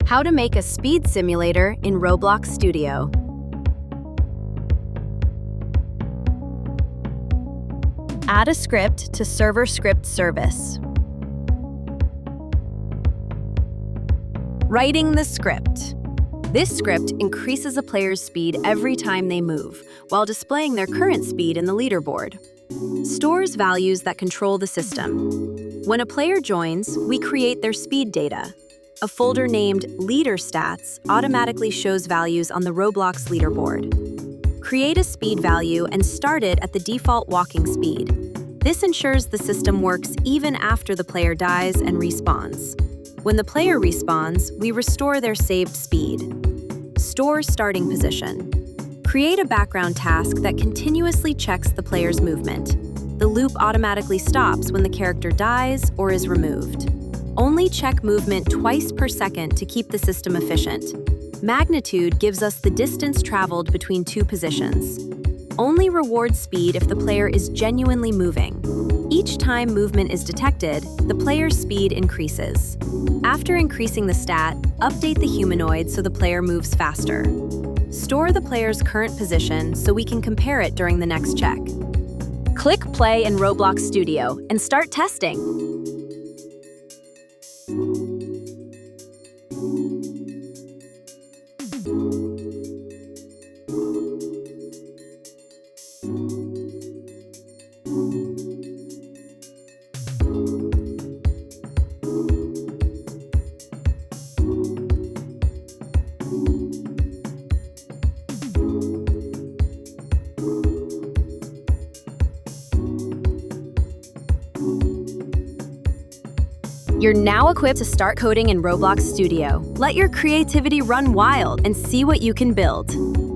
How to make a speed simulator in Roblox Studio. Add a script to server script service. Writing the script. This script increases a player's speed every time they move, while displaying their current speed in the leaderboard. Stores values that control the system. When a player joins, we create their speed data. A folder named Leader Stats automatically shows values on the Roblox leaderboard. Create a speed value and start it at the default walking speed. This ensures the system works even after the player dies and respawns. When the player respawns, we restore their saved speed. Store starting position. Create a background task that continuously checks the player's movement. The loop automatically stops when the character dies or is removed. Only check movement twice per second to keep the system efficient. Magnitude gives us the distance traveled between two positions. Only reward speed if the player is genuinely moving. Each time movement is detected, the player's speed increases. After increasing the stat, update the humanoid so the player moves faster. Store the player's current position so we can compare it during the next check. Click play in Roblox Studio and start testing. You're now equipped to start coding in Roblox Studio. Let your creativity run wild and see what you can build.